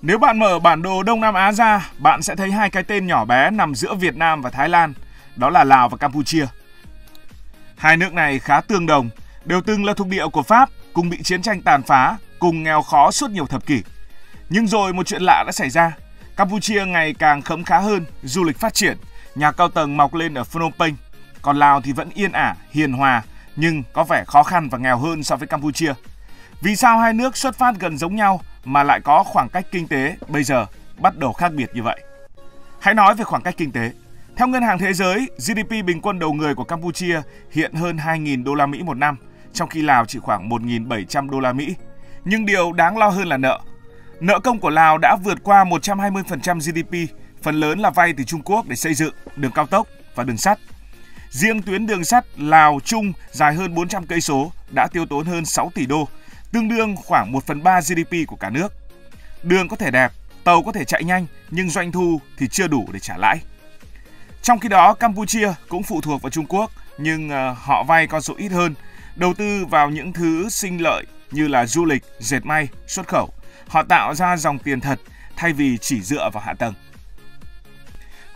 Nếu bạn mở bản đồ Đông Nam Á ra, bạn sẽ thấy hai cái tên nhỏ bé nằm giữa Việt Nam và Thái Lan, đó là Lào và Campuchia. Hai nước này khá tương đồng, đều từng là thuộc địa của Pháp, cùng bị chiến tranh tàn phá, cùng nghèo khó suốt nhiều thập kỷ. Nhưng rồi một chuyện lạ đã xảy ra. Campuchia ngày càng khấm khá hơn, du lịch phát triển, nhà cao tầng mọc lên ở Phnom Penh. Còn Lào thì vẫn yên ả, hiền hòa, nhưng có vẻ khó khăn và nghèo hơn so với Campuchia. Vì sao hai nước xuất phát gần giống nhau mà lại có khoảng cách kinh tế bây giờ bắt đầu khác biệt như vậy? Hãy nói về khoảng cách kinh tế. Theo Ngân hàng Thế giới, GDP bình quân đầu người của Campuchia hiện hơn 2.000 đô la Mỹ một năm, trong khi Lào chỉ khoảng 1.700 đô la Mỹ. Nhưng điều đáng lo hơn là nợ. Nợ công của Lào đã vượt qua 120% GDP, phần lớn là vay từ Trung Quốc để xây dựng đường cao tốc và đường sắt. Riêng tuyến đường sắt Lào-Trung dài hơn 400 cây số đã tiêu tốn hơn 6 tỷ đô, tương đương khoảng 1/3 GDP của cả nước. Đường có thể đẹp, tàu có thể chạy nhanh, nhưng doanh thu thì chưa đủ để trả lãi. Trong khi đó, Campuchia cũng phụ thuộc vào Trung Quốc, nhưng họ vay con số ít hơn, đầu tư vào những thứ sinh lợi như là du lịch, dệt may, xuất khẩu. Họ tạo ra dòng tiền thật thay vì chỉ dựa vào hạ tầng.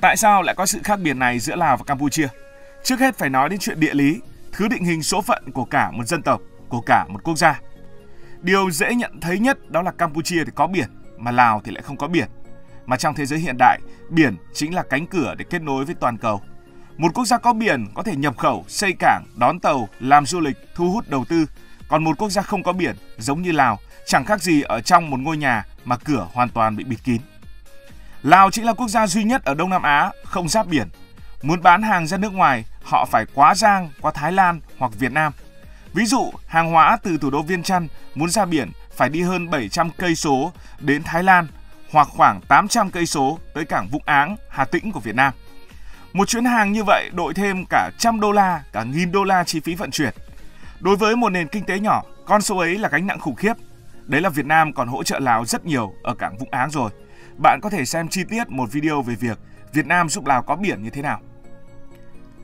Tại sao lại có sự khác biệt này giữa Lào và Campuchia? Trước hết phải nói đến chuyện địa lý, thứ định hình số phận của cả một dân tộc, của cả một quốc gia. Điều dễ nhận thấy nhất đó là Campuchia thì có biển, mà Lào thì lại không có biển. Mà trong thế giới hiện đại, biển chính là cánh cửa để kết nối với toàn cầu. Một quốc gia có biển có thể nhập khẩu, xây cảng, đón tàu, làm du lịch, thu hút đầu tư. Còn một quốc gia không có biển, giống như Lào, chẳng khác gì ở trong một ngôi nhà mà cửa hoàn toàn bị bịt kín. Lào chính là quốc gia duy nhất ở Đông Nam Á không giáp biển. Muốn bán hàng ra nước ngoài, họ phải quá Giang, qua Thái Lan hoặc Việt Nam. Ví dụ, hàng hóa từ thủ đô Viêng Chăn muốn ra biển phải đi hơn 700 cây số đến Thái Lan hoặc khoảng 800 cây số tới cảng Vũng Áng, Hà Tĩnh của Việt Nam. Một chuyến hàng như vậy đội thêm cả $100, cả $1.000 chi phí vận chuyển. Đối với một nền kinh tế nhỏ, con số ấy là gánh nặng khủng khiếp. Đấy là Việt Nam còn hỗ trợ Lào rất nhiều ở cảng Vũng Áng rồi. Bạn có thể xem chi tiết một video về việc Việt Nam giúp Lào có biển như thế nào.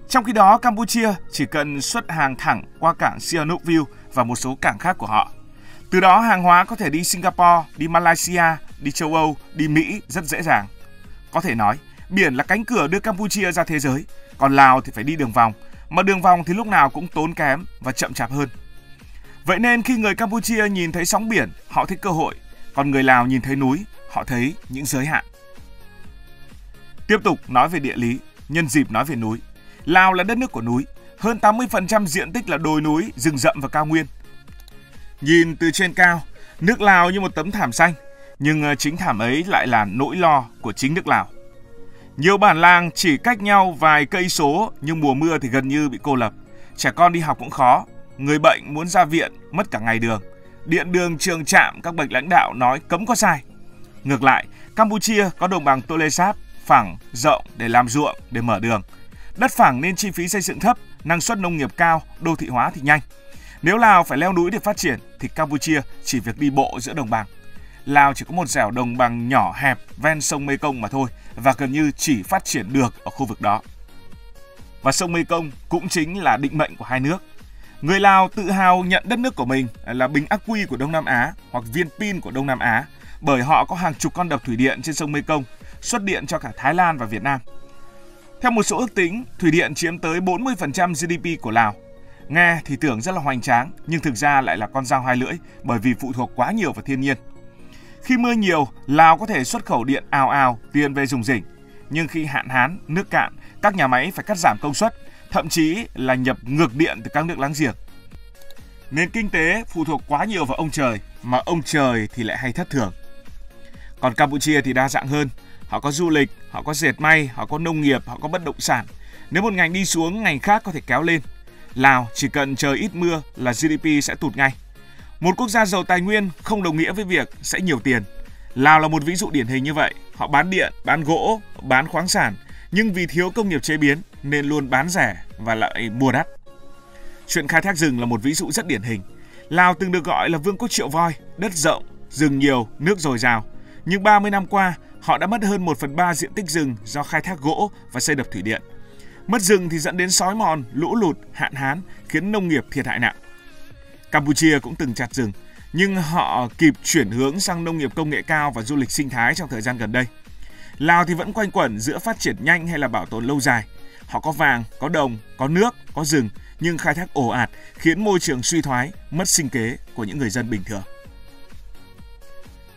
Trong khi đó, Campuchia chỉ cần xuất hàng thẳng qua cảng Sihanoukville và một số cảng khác của họ. Từ đó hàng hóa có thể đi Singapore, đi Malaysia, đi châu Âu, đi Mỹ rất dễ dàng. Có thể nói, biển là cánh cửa đưa Campuchia ra thế giới, còn Lào thì phải đi đường vòng, mà đường vòng thì lúc nào cũng tốn kém và chậm chạp hơn. Vậy nên khi người Campuchia nhìn thấy sóng biển, họ thấy cơ hội, còn người Lào nhìn thấy núi, họ thấy những giới hạn. Tiếp tục nói về địa lý, nhân dịp nói về núi. Lào là đất nước của núi, hơn 80% diện tích là đồi núi, rừng rậm và cao nguyên. Nhìn từ trên cao, nước Lào như một tấm thảm xanh, nhưng chính thảm ấy lại là nỗi lo của chính nước Lào. Nhiều bản làng chỉ cách nhau vài cây số, nhưng mùa mưa thì gần như bị cô lập. Trẻ con đi học cũng khó, người bệnh muốn ra viện mất cả ngày đường. Điện đường, trường trạm, các bậc lãnh đạo nói cấm có sai. Ngược lại, Campuchia có đồng bằng Tole Sap, phẳng, rộng để làm ruộng, để mở đường. Đất phẳng nên chi phí xây dựng thấp, năng suất nông nghiệp cao, đô thị hóa thì nhanh. Nếu Lào phải leo núi để phát triển thì Campuchia chỉ việc đi bộ giữa đồng bằng. Lào chỉ có một dẻo đồng bằng nhỏ hẹp ven sông Mekong mà thôi và gần như chỉ phát triển được ở khu vực đó. Và sông Mekong cũng chính là định mệnh của hai nước. Người Lào tự hào nhận đất nước của mình là bình ắc quy của Đông Nam Á hoặc viên pin của Đông Nam Á bởi họ có hàng chục con đập thủy điện trên sông Mekong xuất điện cho cả Thái Lan và Việt Nam. Theo một số ước tính, thủy điện chiếm tới 40% GDP của Lào. Nghe thì tưởng rất là hoành tráng, nhưng thực ra lại là con dao hai lưỡi bởi vì phụ thuộc quá nhiều vào thiên nhiên. Khi mưa nhiều, Lào có thể xuất khẩu điện ào ào, tiền về rủng rỉnh. Nhưng khi hạn hán, nước cạn, các nhà máy phải cắt giảm công suất, thậm chí là nhập ngược điện từ các nước láng giềng. Nền kinh tế phụ thuộc quá nhiều vào ông trời, mà ông trời thì lại hay thất thường. Còn Campuchia thì đa dạng hơn. Họ có du lịch, họ có dệt may, họ có nông nghiệp, họ có bất động sản. Nếu một ngành đi xuống, ngành khác có thể kéo lên. Lào chỉ cần trời ít mưa là GDP sẽ tụt ngay. Một quốc gia giàu tài nguyên không đồng nghĩa với việc sẽ nhiều tiền. Lào là một ví dụ điển hình như vậy. Họ bán điện, bán gỗ, bán khoáng sản, nhưng vì thiếu công nghiệp chế biến nên luôn bán rẻ và lại mua đắt. Chuyện khai thác rừng là một ví dụ rất điển hình. Lào từng được gọi là vương quốc triệu voi, đất rộng, rừng nhiều, nước dồi dào. Nhưng 30 năm qua, họ đã mất hơn 1/3 diện tích rừng do khai thác gỗ và xây đập thủy điện. Mất rừng thì dẫn đến xói mòn, lũ lụt, hạn hán, khiến nông nghiệp thiệt hại nặng. Campuchia cũng từng chặt rừng, nhưng họ kịp chuyển hướng sang nông nghiệp công nghệ cao và du lịch sinh thái trong thời gian gần đây. Lào thì vẫn quanh quẩn giữa phát triển nhanh hay là bảo tồn lâu dài. Họ có vàng, có đồng, có nước, có rừng, nhưng khai thác ồ ạt khiến môi trường suy thoái, mất sinh kế của những người dân bình thường.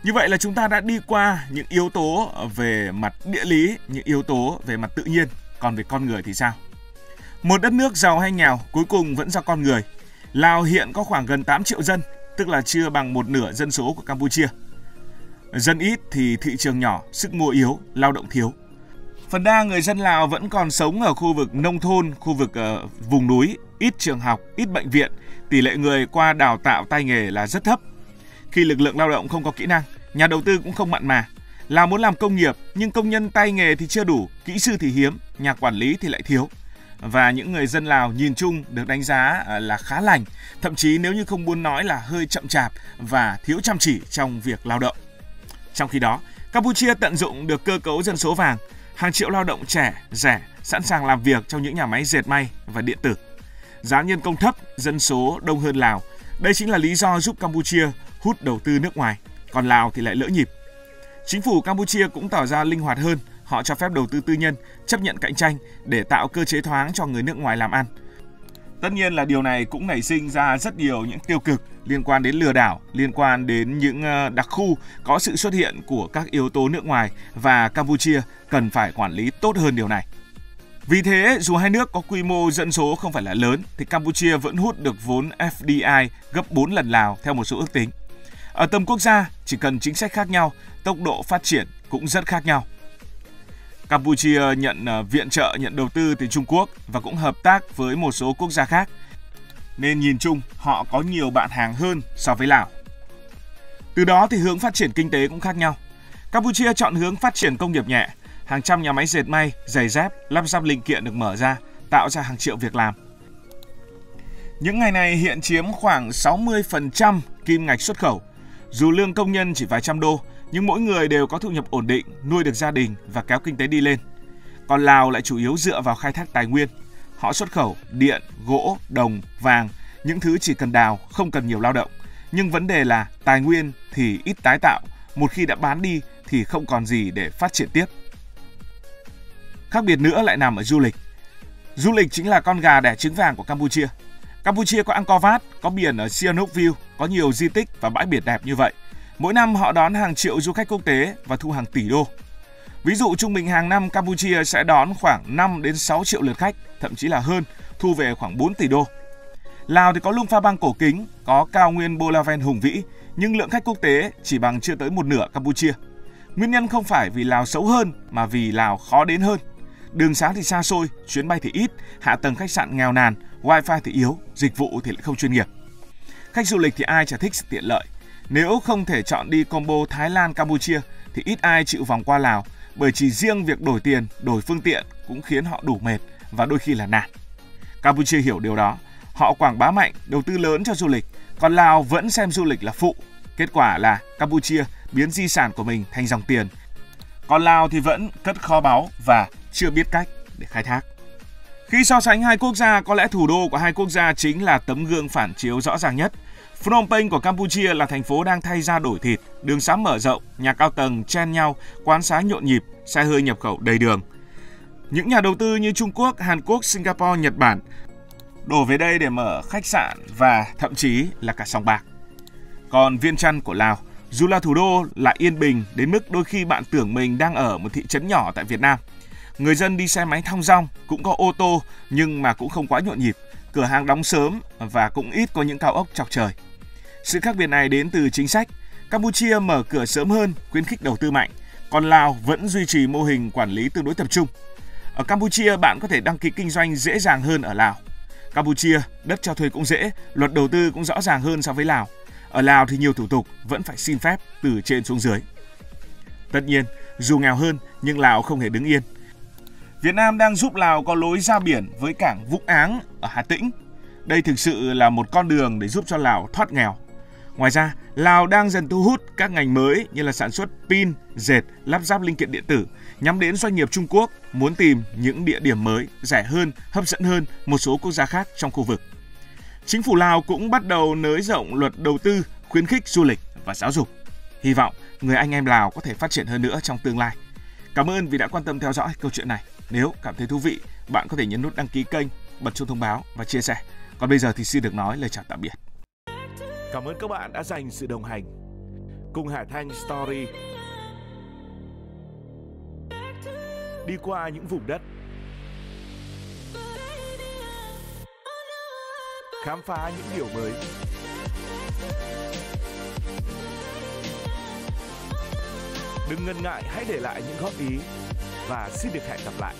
Như vậy là chúng ta đã đi qua những yếu tố về mặt địa lý, những yếu tố về mặt tự nhiên. Còn về con người thì sao? Một đất nước giàu hay nghèo cuối cùng vẫn do con người. Lào hiện có khoảng gần 8 triệu dân, tức là chưa bằng một nửa dân số của Campuchia. Dân ít thì thị trường nhỏ, sức mua yếu, lao động thiếu. Phần đa người dân Lào vẫn còn sống ở khu vực nông thôn, khu vực vùng núi, ít trường học, ít bệnh viện, tỷ lệ người qua đào tạo tay nghề là rất thấp. Khi lực lượng lao động không có kỹ năng, nhà đầu tư cũng không mặn mà. Lào muốn làm công nghiệp nhưng công nhân tay nghề thì chưa đủ, kỹ sư thì hiếm, nhà quản lý thì lại thiếu. Và những người dân Lào nhìn chung được đánh giá là khá lành, thậm chí nếu như không muốn nói là hơi chậm chạp và thiếu chăm chỉ trong việc lao động. Trong khi đó, Campuchia tận dụng được cơ cấu dân số vàng, hàng triệu lao động trẻ, rẻ, sẵn sàng làm việc trong những nhà máy dệt may và điện tử. Giá nhân công thấp, dân số đông hơn Lào. Đây chính là lý do giúp Campuchia hút đầu tư nước ngoài, còn Lào thì lại lỡ nhịp. Chính phủ Campuchia cũng tỏ ra linh hoạt hơn, họ cho phép đầu tư tư nhân chấp nhận cạnh tranh để tạo cơ chế thoáng cho người nước ngoài làm ăn. Tất nhiên là điều này cũng nảy sinh ra rất nhiều những tiêu cực liên quan đến lừa đảo, liên quan đến những đặc khu có sự xuất hiện của các yếu tố nước ngoài và Campuchia cần phải quản lý tốt hơn điều này. Vì thế, dù hai nước có quy mô dân số không phải là lớn thì Campuchia vẫn hút được vốn FDI gấp 4 lần Lào theo một số ước tính. Ở tầm quốc gia, chỉ cần chính sách khác nhau, tốc độ phát triển cũng rất khác nhau. Campuchia nhận viện trợ, nhận đầu tư từ Trung Quốc và cũng hợp tác với một số quốc gia khác. Nên nhìn chung, họ có nhiều bạn hàng hơn so với Lào. Từ đó thì hướng phát triển kinh tế cũng khác nhau. Campuchia chọn hướng phát triển công nghiệp nhẹ. Hàng trăm nhà máy dệt may, giày dép, lắp ráp linh kiện được mở ra, tạo ra hàng triệu việc làm. Những ngành này hiện chiếm khoảng 60% kim ngạch xuất khẩu. Dù lương công nhân chỉ vài trăm đô, nhưng mỗi người đều có thu nhập ổn định, nuôi được gia đình và kéo kinh tế đi lên. Còn Lào lại chủ yếu dựa vào khai thác tài nguyên. Họ xuất khẩu điện, gỗ, đồng, vàng, những thứ chỉ cần đào, không cần nhiều lao động. Nhưng vấn đề là tài nguyên thì ít tái tạo, một khi đã bán đi thì không còn gì để phát triển tiếp. Khác biệt nữa lại nằm ở du lịch. Du lịch chính là con gà đẻ trứng vàng của Campuchia. Campuchia có Angkor Wat, có biển ở Sihanouk View, có nhiều di tích và bãi biển đẹp như vậy. Mỗi năm họ đón hàng triệu du khách quốc tế và thu hàng tỷ đô. Ví dụ trung bình hàng năm Campuchia sẽ đón khoảng 5 đến 6 triệu lượt khách, thậm chí là hơn, thu về khoảng 4 tỷ đô. Lào thì có Luông Pha Bang cổ kính, có cao nguyên Bolaven hùng vĩ, nhưng lượng khách quốc tế chỉ bằng chưa tới một nửa Campuchia. Nguyên nhân không phải vì Lào xấu hơn mà vì Lào khó đến hơn. Đường xá thì xa xôi, chuyến bay thì ít, hạ tầng khách sạn nghèo nàn, wifi thì yếu, dịch vụ thì lại không chuyên nghiệp. Khách du lịch thì ai chả thích sự tiện lợi. Nếu không thể chọn đi combo Thái Lan, Campuchia thì ít ai chịu vòng qua Lào, bởi chỉ riêng việc đổi tiền, đổi phương tiện cũng khiến họ đủ mệt và đôi khi là nản. Campuchia hiểu điều đó, họ quảng bá mạnh, đầu tư lớn cho du lịch, còn Lào vẫn xem du lịch là phụ. Kết quả là Campuchia biến di sản của mình thành dòng tiền, còn Lào thì vẫn cất kho báu và chưa biết cách để khai thác. Khi so sánh hai quốc gia, có lẽ thủ đô của hai quốc gia chính là tấm gương phản chiếu rõ ràng nhất. Phnom Penh của Campuchia là thành phố đang thay da đổi thịt, đường xá mở rộng, nhà cao tầng chen nhau, quán xá nhộn nhịp, xe hơi nhập khẩu đầy đường. Những nhà đầu tư như Trung Quốc, Hàn Quốc, Singapore, Nhật Bản đổ về đây để mở khách sạn và thậm chí là cả sòng bạc. Còn Viêng Chăn của Lào, dù là thủ đô lại yên bình đến mức đôi khi bạn tưởng mình đang ở một thị trấn nhỏ tại Việt Nam. Người dân đi xe máy thong dong, cũng có ô tô nhưng mà cũng không quá nhộn nhịp, cửa hàng đóng sớm và cũng ít có những cao ốc chọc trời. Sự khác biệt này đến từ chính sách. Campuchia mở cửa sớm hơn, khuyến khích đầu tư mạnh, còn Lào vẫn duy trì mô hình quản lý tương đối tập trung. Ở Campuchia bạn có thể đăng ký kinh doanh dễ dàng hơn ở Lào. Campuchia, đất cho thuê cũng dễ, luật đầu tư cũng rõ ràng hơn so với Lào. Ở Lào thì nhiều thủ tục vẫn phải xin phép từ trên xuống dưới. Tất nhiên, dù nghèo hơn nhưng Lào không hề đứng yên. Việt Nam đang giúp Lào có lối ra biển với cảng Vũng Áng ở Hà Tĩnh. Đây thực sự là một con đường để giúp cho Lào thoát nghèo. Ngoài ra, Lào đang dần thu hút các ngành mới như là sản xuất pin, dệt, lắp ráp linh kiện điện tử nhắm đến doanh nghiệp Trung Quốc muốn tìm những địa điểm mới, rẻ hơn, hấp dẫn hơn một số quốc gia khác trong khu vực. Chính phủ Lào cũng bắt đầu nới rộng luật đầu tư, khuyến khích du lịch và giáo dục. Hy vọng người anh em Lào có thể phát triển hơn nữa trong tương lai. Cảm ơn vì đã quan tâm theo dõi câu chuyện này. Nếu cảm thấy thú vị, bạn có thể nhấn nút đăng ký kênh, bật chuông thông báo và chia sẻ. Còn bây giờ thì xin được nói lời chào tạm biệt. Cảm ơn các bạn đã dành sự đồng hành cùng Hải Thanh Story. Đi qua những vùng đất, khám phá những điều mới. Đừng ngần ngại, hãy để lại những góp ý và xin được hẹn gặp lại.